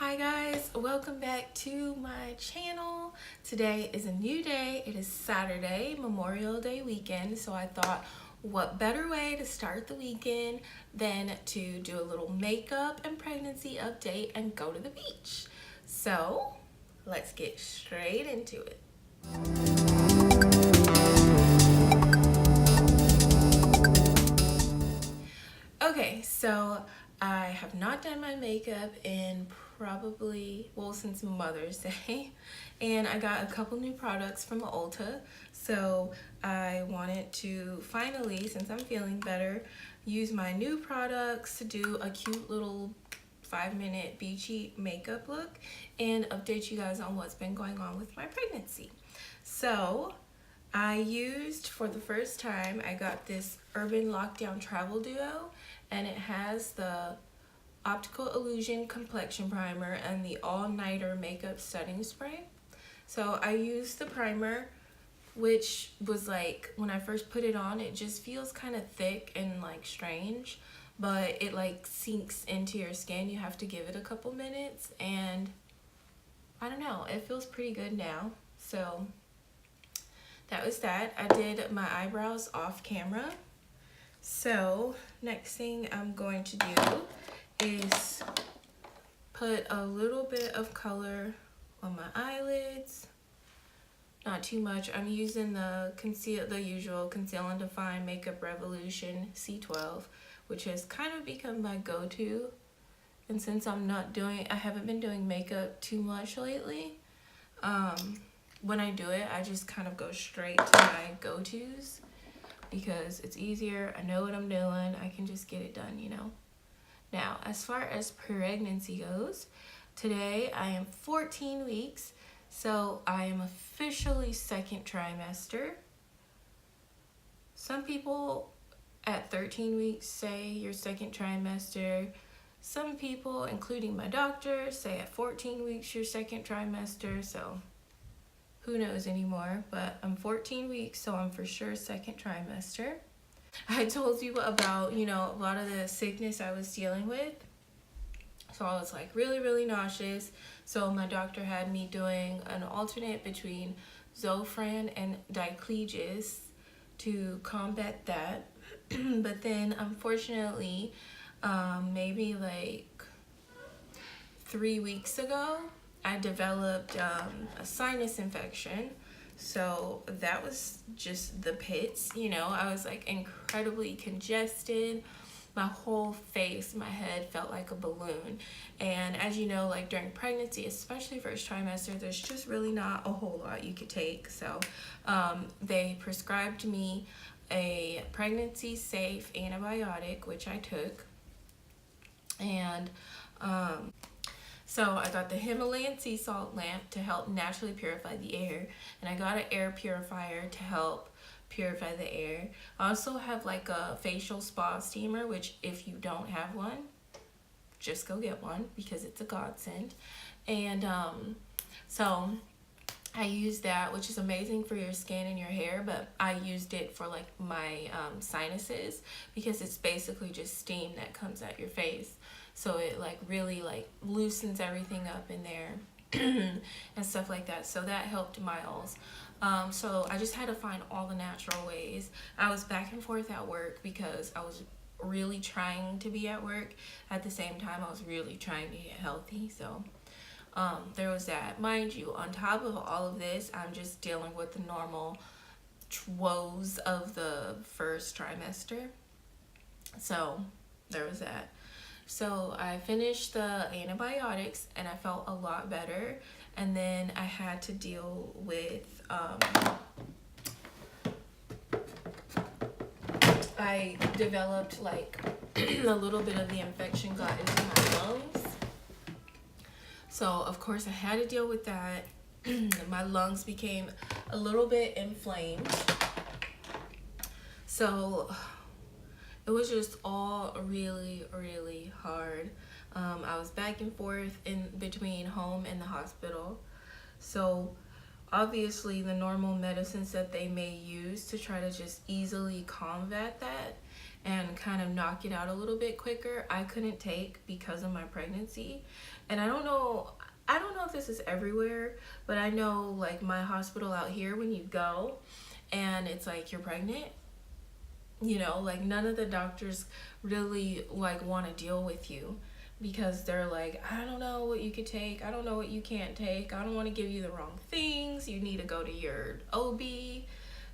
Hi guys, welcome back to my channel. Today is a new day. It is Saturday, Memorial Day weekend, so I thought what better way to start the weekend than to do a little makeup and pregnancy update and go to the beach. So let's get straight into it. Okay, so I have not done my makeup in since Mother's Day, and I got a couple new products from Ulta, so I wanted to finally, since I'm feeling better, use my new products to do a cute little 5-minute beachy makeup look and update you guys on what's been going on with my pregnancy. So I used, for the first time, I got this Urban Lockdown Travel Duo, and it has the Optical Illusion Complexion Primer and the All Nighter Makeup Setting Spray. So I used the primer, which was like, when I first put it on, it just feels kind of thick and like strange, but it like sinks into your skin. You have to give it a couple minutes, and I don't know, it feels pretty good now. So that was that. I did my eyebrows off camera. So next thing I'm going to do is put a little bit of color on my eyelids. Not too much. I'm using the usual Conceal and Define Makeup Revolution C12, which has kind of become my go-to. And since I haven't been doing makeup too much lately, when I do it, I just kind of go straight to my go-tos because it's easier. I know what I'm doing. I can just get it done, you know. Now, as far as pregnancy goes, today I am 14 weeks, so I am officially second trimester. Some people at 13 weeks say your second trimester. Some people, including my doctor, say at 14 weeks your second trimester, so who knows anymore, but I'm 14 weeks, so I'm for sure second trimester. I told you about, a lot of the sickness I was dealing with. So I was like really nauseous. So my doctor had me doing an alternate between Zofran and Diclégis to combat that. But then unfortunately, maybe like 3 weeks ago, I developed a sinus infection. So that was just the pits, I was like incredibly congested. My whole face, my head felt like a balloon. And as you know, like during pregnancy, especially first trimester, there's just really not a whole lot you could take. So they prescribed me a pregnancy safe antibiotic, which I took. And so I got the Himalayan sea salt lamp to help naturally purify the air, and I got an air purifier to help purify the air. I also have like a facial spa steamer, which if you don't have one, just go get one because it's a godsend. And so I used that, which is amazing for your skin and your hair, but I used it for like my sinuses because it's basically just steam that comes out your face. So it like really like loosens everything up in there and stuff like that. So that helped miles. So I just had to find all the natural ways. I was back and forth at work because I was really trying to be at work. At the same time, I was really trying to get healthy. So there was that. Mind you, on top of all of this, I'm just dealing with the normal woes of the first trimester. So there was that. So I finished the antibiotics and I felt a lot better. And then I had to deal with, I developed like a little bit of the infection got into my lungs. So of course I had to deal with that. My lungs became a little bit inflamed. So it was just all really hard. I was back and forth in between home and the hospital. So obviously the normal medicines that they may use to try to just easily combat that and kind of knock it out a little bit quicker, I couldn't take because of my pregnancy. And I don't know if this is everywhere, but I know like my hospital out here, when you go and it's like you're pregnant, you know, like none of the doctors really like want to deal with you, because they're like, I don't know what you could take, I don't know what you can't take, I don't want to give you the wrong things, you need to go to your OB.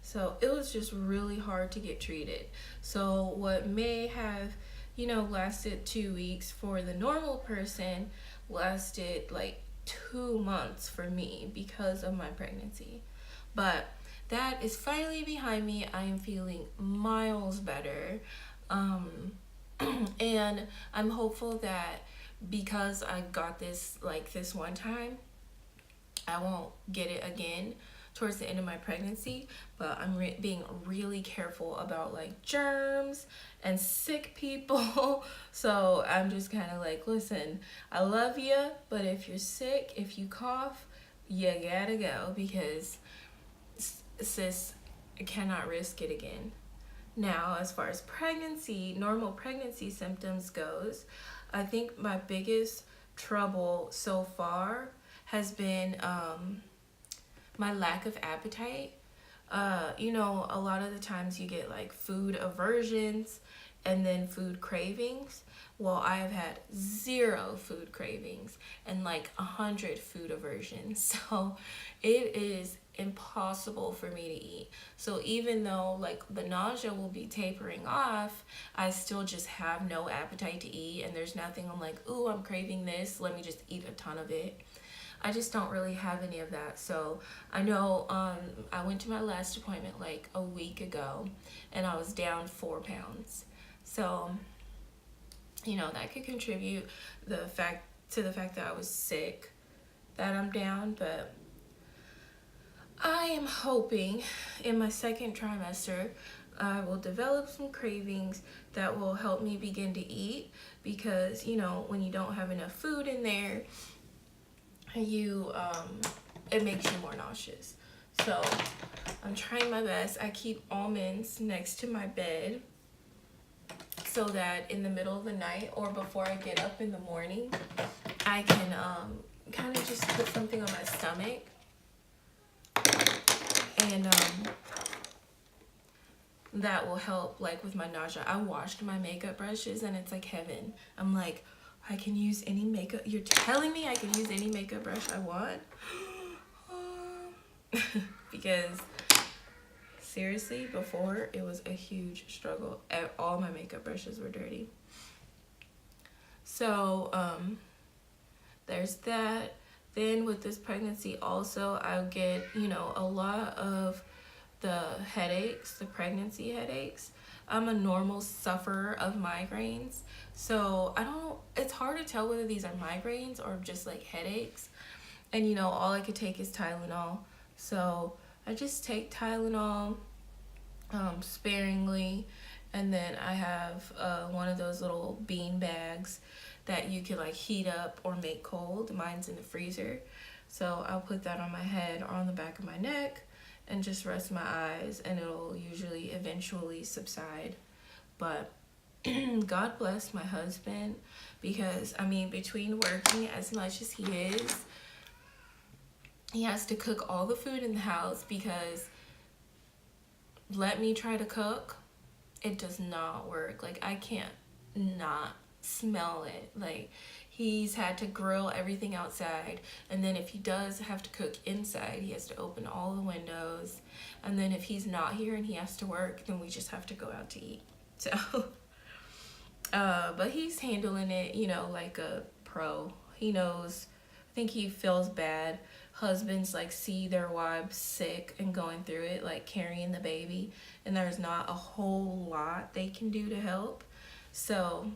So it was just really hard to get treated. So what may have, you know, lasted 2 weeks for the normal person lasted like 2 months for me because of my pregnancy. But that is finally behind me. I am feeling miles better. And I'm hopeful that because I got this like this one time, I won't get it again towards the end of my pregnancy. But I'm being really careful about like germs and sick people. So I'm just kind of like, listen, I love you, but if you're sick, if you cough, you gotta go, because sis, I cannot risk it again. Now, as far as pregnancy, normal pregnancy symptoms goes, I think my biggest trouble so far has been my lack of appetite. You know, a lot of the times you get like food aversions and then food cravings. Well, I have had 0 food cravings and like 100 food aversions. So it is impossible for me to eat. So even though like the nausea will be tapering off, I still just have no appetite to eat, and there's nothing I'm like, ooh, I'm craving this, let me just eat a ton of it. I just don't really have any of that. So I know I went to my last appointment like a week ago and I was down 4 pounds. So, you know, that could contribute to the fact that I was sick, that I'm down. But I am hoping in my second trimester I will develop some cravings that will help me begin to eat, because, you know, when you don't have enough food in there, you it makes you more nauseous. So I'm trying my best. I keep almonds next to my bed so that in the middle of the night or before I get up in the morning, I can kind of just put something on my stomach. And that will help like with my nausea. I washed my makeup brushes and it's like heaven. I'm like, I can use any makeup. You're telling me I can use any makeup brush I want? Because seriously, before it was a huge struggle. All my makeup brushes were dirty. So there's that. Then with this pregnancy also, I'll get, you know, a lot of the headaches, the pregnancy headaches. I'm a normal sufferer of migraines. So it's hard to tell whether these are migraines or just like headaches. And, you know, all I could take is Tylenol. So I just take Tylenol sparingly. And then I have one of those little bean bags that you can like heat up or make cold. Mine's in the freezer. So I'll put that on my head or on the back of my neck and just rest my eyes, and it'll usually eventually subside. But God bless my husband, because I mean, between working as much as he is, he has to cook all the food in the house, because let me try to cook, it does not work. Like, I can't not smell it. Like, he's had to grill everything outside, and then if he does have to cook inside, he has to open all the windows. And then if he's not here and he has to work, then we just have to go out to eat. So but he's handling it, you know, like a pro. He knows. I think he feels bad. Husbands like see their wives sick and going through it, like carrying the baby, and there's not a whole lot they can do to help. So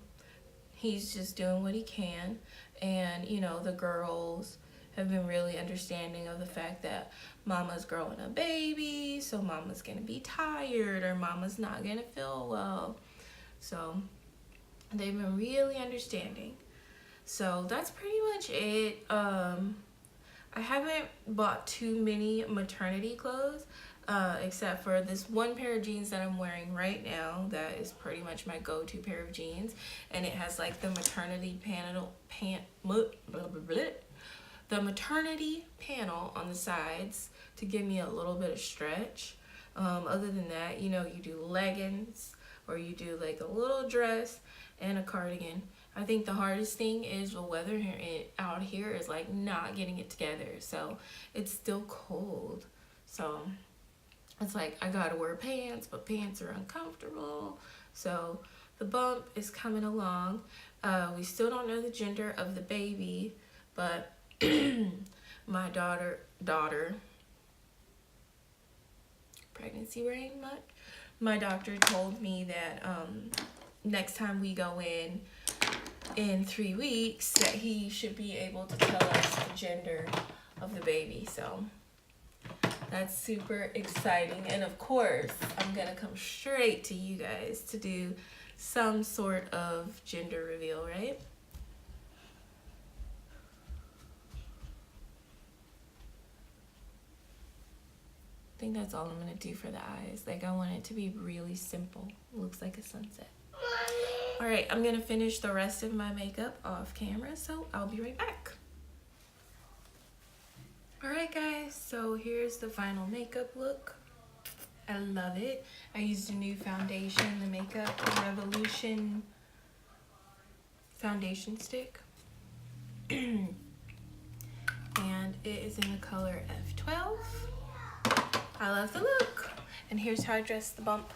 he's just doing what he can. And, you know, the girls have been really understanding of the fact that mama's growing a baby, so mama's gonna be tired, or mama's not gonna feel well. So they've been really understanding. So that's pretty much it. I haven't bought too many maternity clothes. except for this one pair of jeans that I'm wearing right now. That is pretty much my go-to pair of jeans, and it has like the maternity the maternity panel on the sides to give me a little bit of stretch. Other than that, you know, you do leggings or you do like a little dress and a cardigan. I think the hardest thing is the weather here out here is like not getting it together. So it's still cold. So it's like I gotta wear pants, but pants are uncomfortable. So the bump is coming along. We still don't know the gender of the baby, but my daughter, pregnancy brain much? My doctor told me that next time we go in 3 weeks, that he should be able to tell us the gender of the baby. So that's super exciting. And of course, I'm gonna come straight to you guys to do some sort of gender reveal, right? I think that's all I'm gonna do for the eyes. Like, I want it to be really simple. Looks like a sunset. All right, I'm gonna finish the rest of my makeup off camera, so I'll be right back. All right, guys, so here's the final makeup look. I love it. I used a new foundation, the Makeup Revolution foundation stick. And it is in the color F12. I love the look. And here's how I dress the bump.